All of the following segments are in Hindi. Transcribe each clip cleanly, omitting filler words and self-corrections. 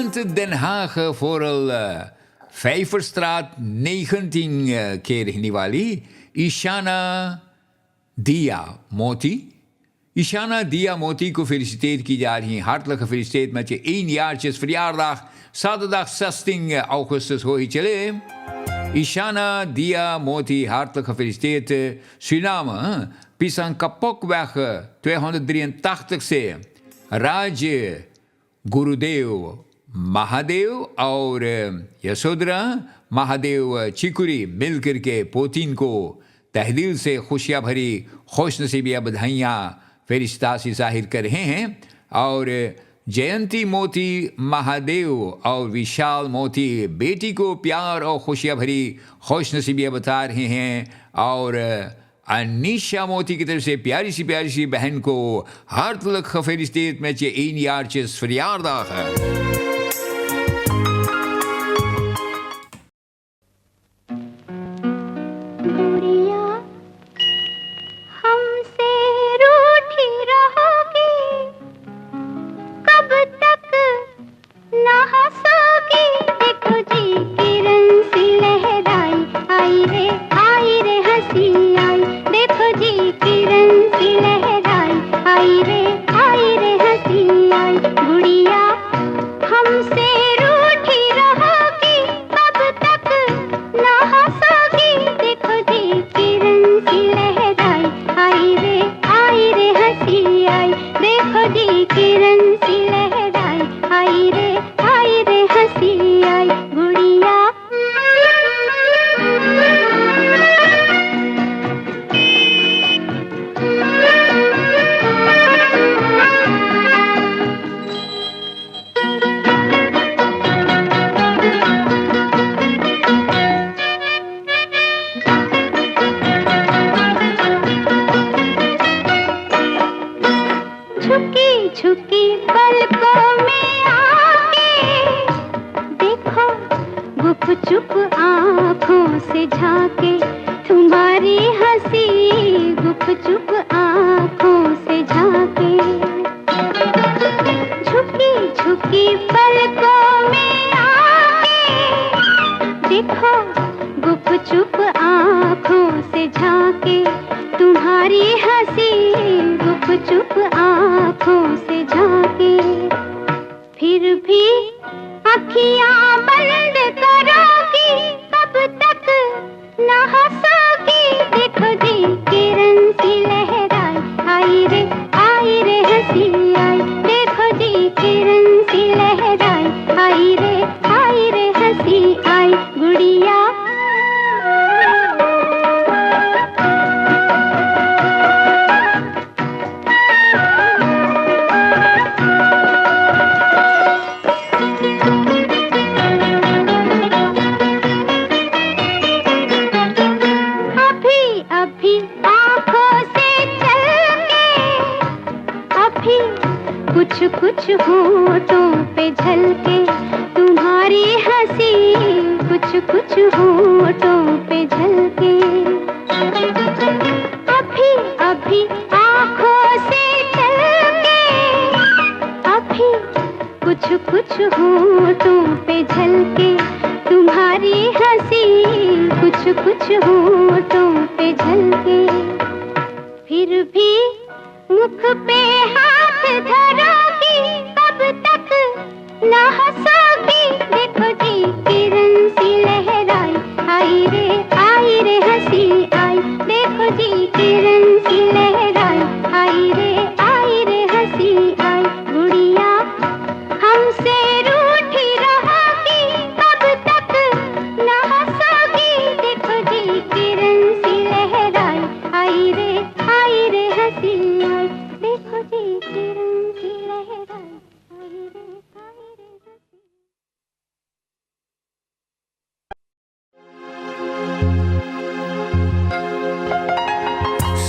Nederland, Den Haag, vooral Vijverstraat 19 Keerhiniwali, Ishana Dia Moti. Ishana Dia Moti को feliciteerd की जा रही हैं. Hartelijk gefeliciteerd met je 1-jaartjes verjaardag. Zaterdag 16 augustus hoor je chile. Ishana Dia Moti, hartelijk gefeliciteerd. Suriname, Pisang Kapokweg 283 Raj Gurudev Mahadev और यशोधरा महादेव चिकुरी मिलकर के पोतीन को तहदिल से खुशियाँ भरी खुश नसीबियाँ बधाइयाँ फेरिस्तासी जाहिर कर रहे हैं. और जयंती मोती महादेव और विशाल मोती बेटी को प्यार और खुशियाँ भरी खुश नसीबियाँ बता रहे हैं. और अनीशा मोती की तरफ से प्यारी सी बहन को hartelijk gefeliciteerd met je 1-jaartjes verjaardag.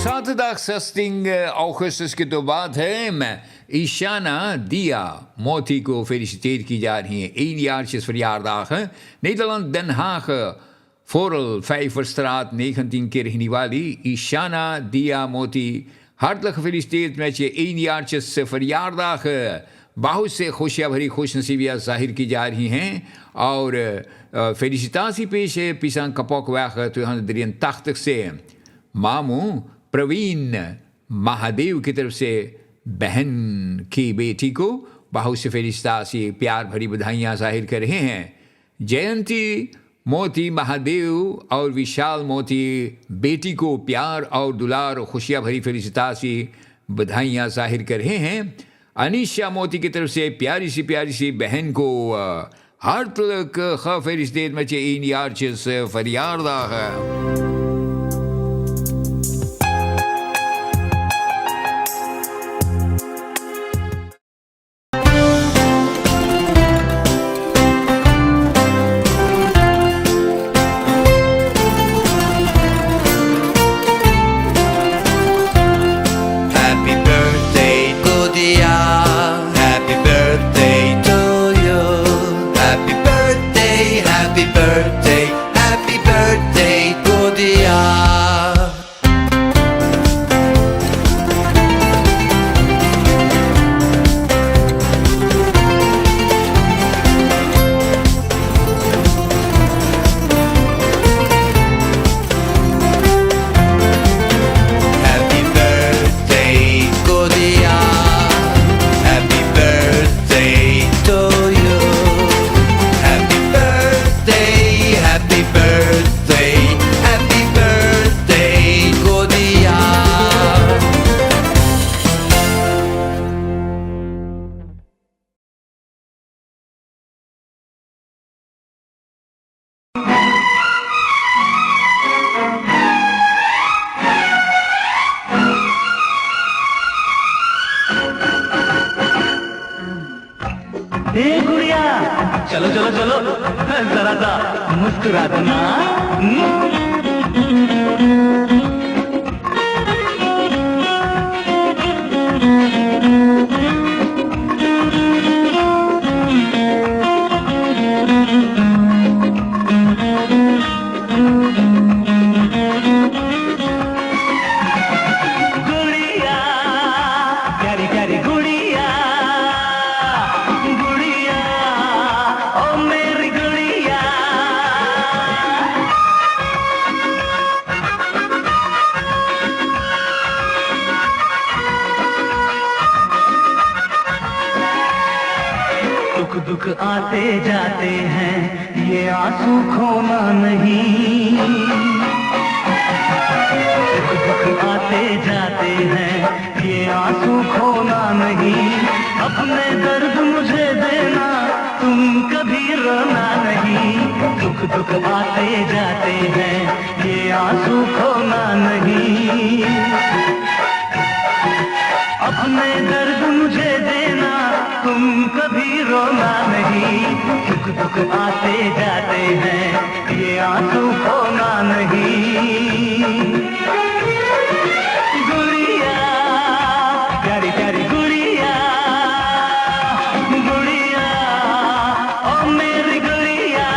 Zaterdag 16 augustus की तो बात है. मैं ईशाना दिया मोती को feliciteerd की जा रही हैं. 1-jaartjes verjaardag. Nederland, Den Haag, Forel, Vijverstraat 19 Keerhiniwali. Ishana Dia Moti, hartelijk gefeliciteerd met je 1-jaartjes verjaardag. बहुत से खुशियाँ भरी खुश नसीबियाँ जाहिर की जा रही हैं और felicitatie पेश है पिसान कपोक वाख 283 से मामू प्रवीण महादेव की तरफ से बहन की बेटी को बहुत से felicitatie प्यार भरी बधाइयाँ जाहिर कर रहे हैं। जयंती मोती महादेव और विशाल मोती बेटी को प्यार और दुलार और खुशियाँ भरी felicitatie बधाइयाँ जाहिर कर रहे हैं। अनीशा मोती की तरफ से प्यारी सी बहन को hartelijk gefeliciteerd met je 1 jaartjes verjaardag. चलो चलो चलो जरा सा मुस्कुरा दो ना। गुड़िया प्यारी प्यारी गुड़िया गुड़िया ओ मेरी गुड़िया। दुख दुख आते जाते हैं ये आंसू खोना नहीं। दुख दुख आते जाते हैं ये आंसू खोना नहीं। अपने दर्द मुझे देना तुम कभी रोना नहीं। दुख दुख आते जाते हैं ये आंसू खोना नहीं। अपने दर्द मुझे देना तुम कभी रोना नहीं। दुख दुख आते जाते हैं ये आंसू खोना नहीं। गुड़िया प्यारी प्यारी गुड़िया गुड़िया ओ मेरी गुड़िया।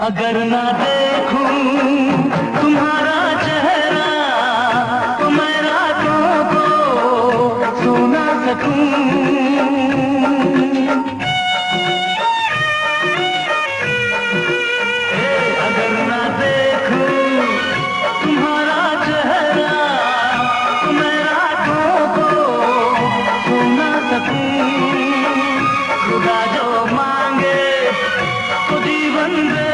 अगर ना देखूं तुम्हारा चेहरा तो मैं रातों को सो ना सकूं। अगर ना देखूं तुम्हारा चेहरा तो मैं रातों को सो ना सकूं। खुदा जो मांगे तो जीवन दे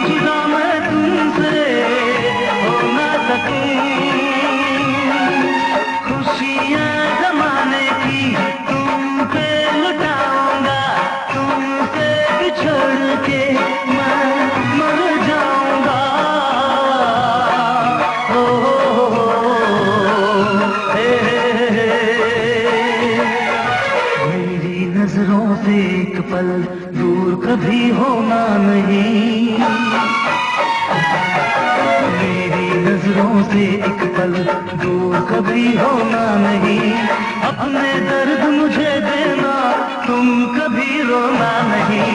जुदा मैं तुमसे मेरी नजरों से एक पल दूर कभी होना नहीं, अपने दर्द मुझे देना, तुम कभी रोना नहीं।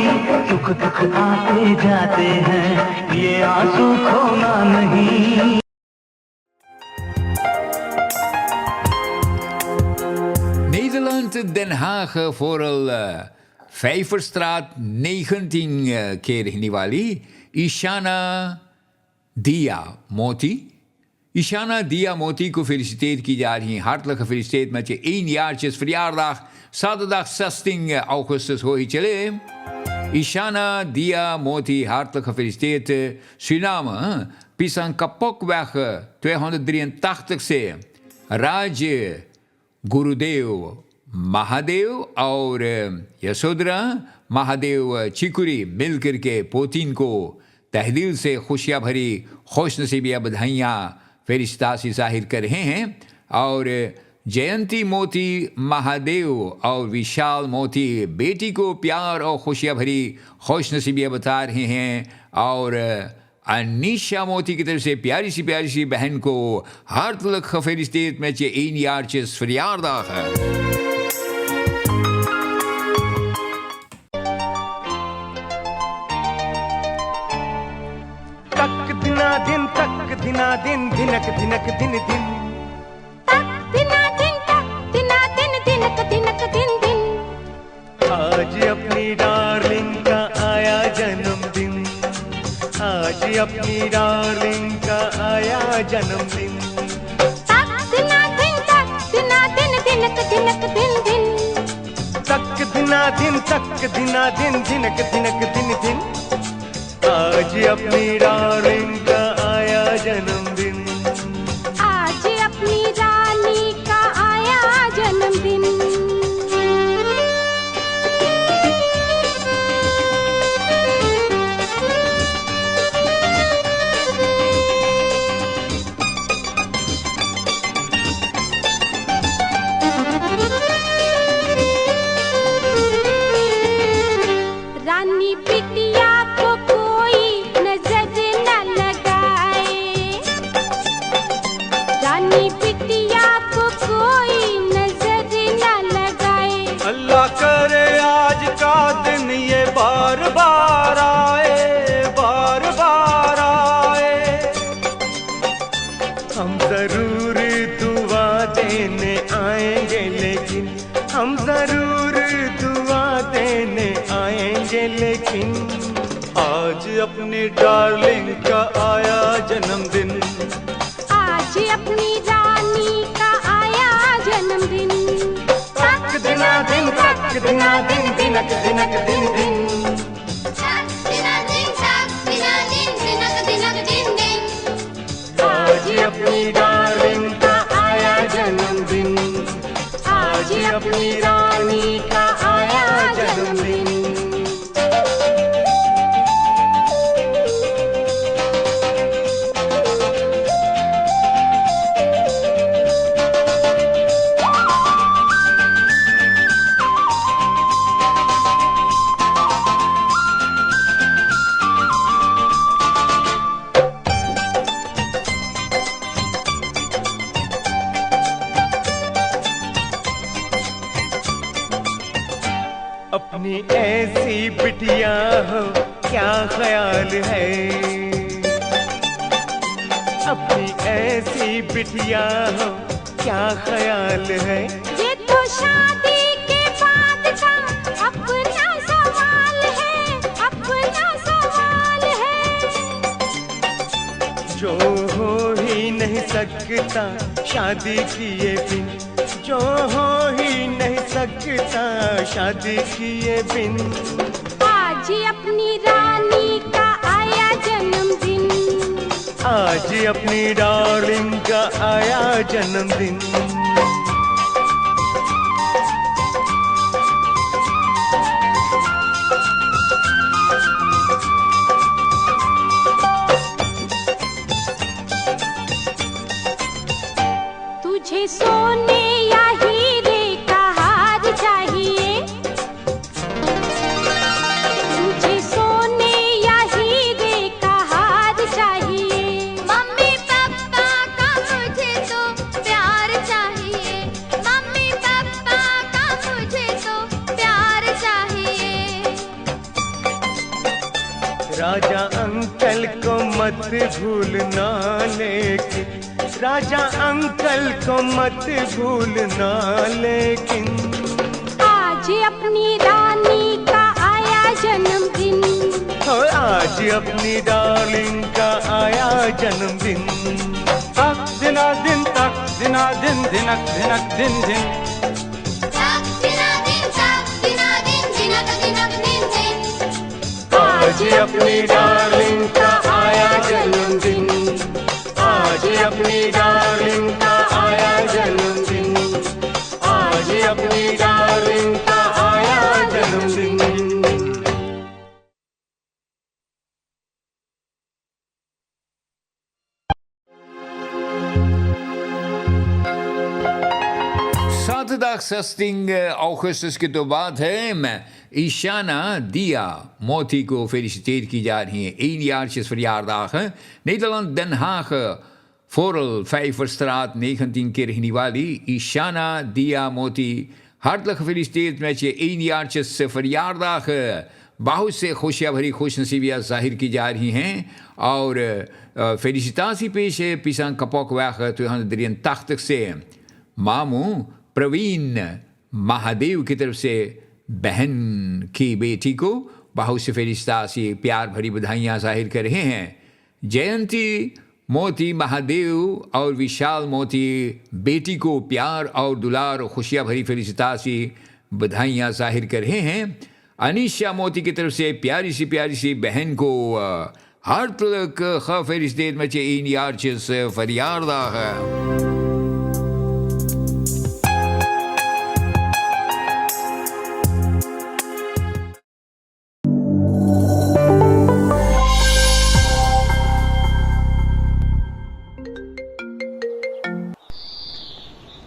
सुख दुख आते जाते हैं, ये आंसू खोना नहीं। Nederland, Den Haag voor Vijverstraat 19 keer Diwali. Ishana Dia Moti. Ishana Dia Moti को feliciteerd की जा रही है. Hartelijk gefeliciteerd met je 1-jaartjes verjaardag. Zaterdag 16 augustus hoor je chile. Ishana Dia Moti, hartelijk gefeliciteerd. Suriname, Pisang Kapokweg 283 Raj गुरुदेव महादेव और यशोधरा महादेव चिकुरी मिलकर के पोतीन को तहदिल से खुशियाँ भरी खुश नसीबियाँ बधाइयाँ फेरिस्तासी जाहिर कर रहे हैं। और जयंती मोती महादेव और विशाल मोती बेटी को प्यार और खुशियाँ भरी खुश नसीबियाँ बता रहे हैं। और Anisha Moti की तरफ से प्यारी सी बहन को hartelijk gefeliciteerd met je 1-jaartjes verjaardag. तक दिना दिन दिनक दिनक दिन दिन तक दिना दिन दिनक दिनक दिन दिन। आज अपनी डार्लिंग का आया जन्मदिन, आज अपनी डार्लिंग का आया जन्मदिन। तक दिना दिन दिनक दिनक दिन दिन। तक दिना दिन दिनक दिनक दिन दिन। आज अपनी डार्लिंग का आया जन्मदिन, आज अपनी रानी का आया जन्मदिन। रानी बिटिया को कोई नजर न लगाए, रानी बिटिया को कोई नजर न लगाए। अल्लाह करे आज का दिन ये बार बार आए, बार बार आए। हम जरूर दुआ देने आएंगे, लेकिन हम जरूर दुआ देने आएंगे, लेकिन आज अपनी डार्लिंग का आया जन्मदिन, आज अपनी रानी का आया जन्मदिन। तक दिना दिन दिनक दिनक दिन दिन। आज अपनी डार्लिंग का आया जन्मदिन, आज अपनी रानी का आया जन्मदिन। अपनी ऐसी बिटिया हो क्या ख्याल है, अपनी ऐसी बिटिया हो क्या ख्याल है। ये तो शादी के बाद का अपना सवाल है, अपना सवाल है। जो हो ही नहीं सकता शादी किए बिन, जो हो ही नहीं सकता शादी किए बिन। आज अपनी रानी का आया जन्मदिन, आज अपनी डार्लिंग का आया जन्मदिन। तुझे सोने या हीरे का हार चाहिए, तुझे सोने या हीरे का मत भूलना, लेकिन राजा अंकल को मत भूलना, लेकिन आज अपनी रानी का आया जन्मदिन, आज अपनी डार्लिंग का आया जन्मदिन। तक दिना दिन, तक दिना दिन, दिनक दिनक दिन दिन, आज अपनी डार्लिंग का आया जन्मदिन, आज अपनी डार्लिंग का आया जन्मदिन, आज अपनी डार्लिंग का आया जन्मदिन। Zaterdag 16 augustus की तो बात है। ईशाना दिया मोती को feliciteerd की जा रही है। 1 jaartjes verjaardag. Nederland, Den Haag, Forel, Vijverstraat, 19 Kirchniwali. Ishana Dia Moti, hartelijk gefeliciteerd met je 1 jaartjes verjaardag. बहुत से खुशियाँ भरी खुशनसीबियाँ जाहिर की जा रही हैं और felicitatie पेश है पिसान कपोकवैग 283 से मामू प्रवीण महादेव की तरफ से बहन की बेटी को बहुत से felicitatie प्यार भरी बधाइयाँ जाहिर कर रहे हैं। जयंती मोती महादेव और विशाल मोती बेटी को प्यार और दुलार खुशियाँ भरी felicitatie बधाइयाँ जाहिर कर रहे हैं। अनीशा मोती की तरफ से प्यारी सी बहन को hartelijk gefeliciteerd met je 1 jaartjes verjaardag.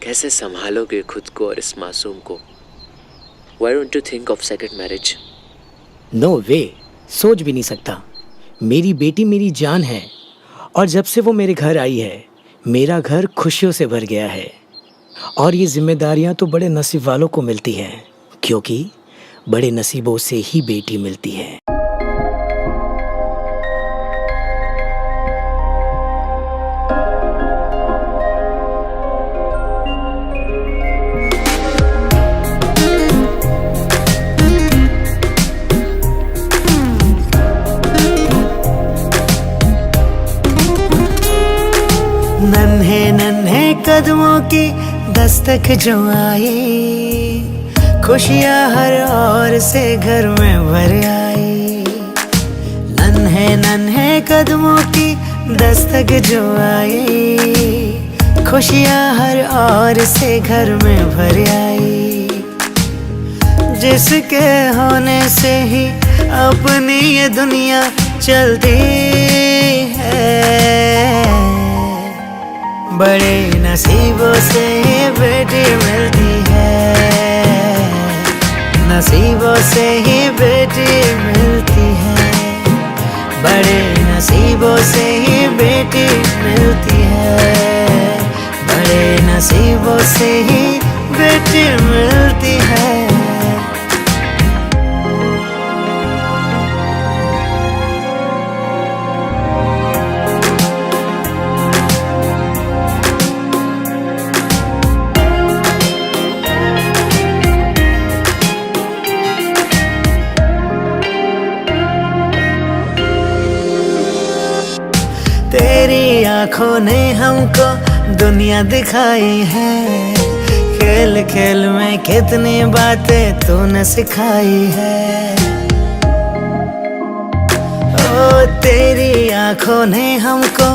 कैसे संभालोगे खुद को और इस मासूम को? Why don't you think of second marriage? No way, सोच भी नहीं सकता। मेरी बेटी मेरी जान है और जब से वो मेरे घर आई है मेरा घर खुशियों से भर गया है। और ये जिम्मेदारियां तो बड़े नसीब वालों को मिलती हैं, क्योंकि बड़े नसीबों से ही बेटी मिलती है। नन्हे नन्हे कदमों की दस्तक जो आई, खुशियाँ हर ओर से घर में भर आई। नन्हे नन्हे कदमों की दस्तक जो आई, खुशियाँ हर ओर से घर में भर आई। जिसके होने से ही अपनी ये दुनिया चलती है, बड़े नसीबों से ही बेटी मिलती है, नसीबों से ही बेटी मिलती है, बड़े नसीबों से ही बेटी मिलती है, बड़े नसीबों से ही बेटी मिलती है। तेरी आँखों ने हमको दुनिया दिखाई है, खेल खेल में कितनी बातें तूने सिखाई है। ओ तेरी आँखों ने हमको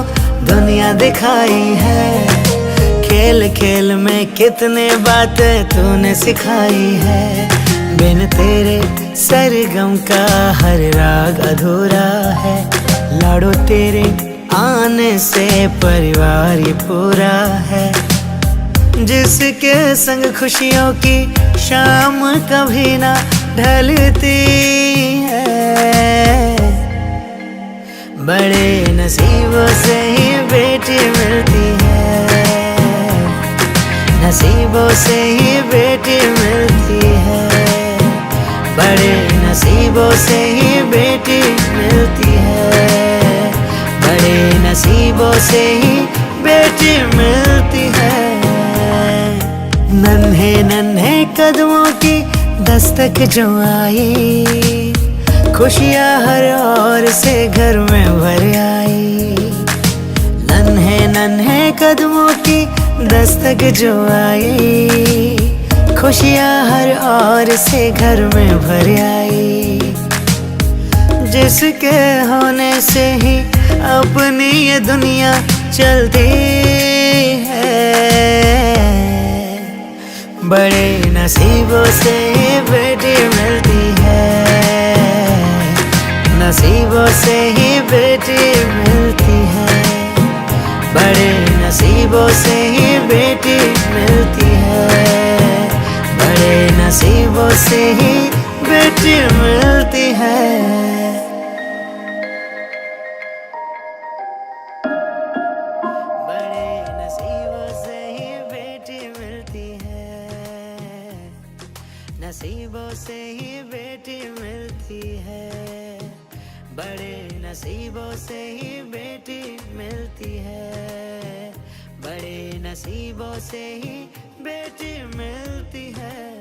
दुनिया दिखाई है, खेल खेल में कितने बातें तूने सिखाई है। बिन तेरे सरगम का हर राग अधूरा है, लाडो तेरे आने से परिवार ये पूरा है। जिसके संग खुशियों की शाम कभी ना ढलती है, बड़े नसीबों से ही बेटी मिलती है, नसीबों से ही बेटी मिलती है, बड़े नसीबों से ही बेटी मिलती है, बड़े से ही बेटी मिलती है। नन्हे नन्हे कदमों की दस्तक जो आई, खुशियाँ हर ओर से घर में भर आई। नन्हे नन्हे कदमों की दस्तक जो आई, खुशियाँ हर ओर से घर में भर आई। जिसके होने से ही अपनी ये दुनिया चलती है। बड़े नसीबों से ही बेटी मिलती है, नसीबों से ही बेटी मिलती है। बड़े नसीबों से ही बेटी मिलती है, बड़े नसीबों से ही बेटी मिलती है। बड़े नसीबों से ही बेटी मिलती है, नसीबों से ही बेटी मिलती है। बड़े नसीबों से ही बेटी मिलती है, बड़े नसीबों से ही बेटी मिलती है।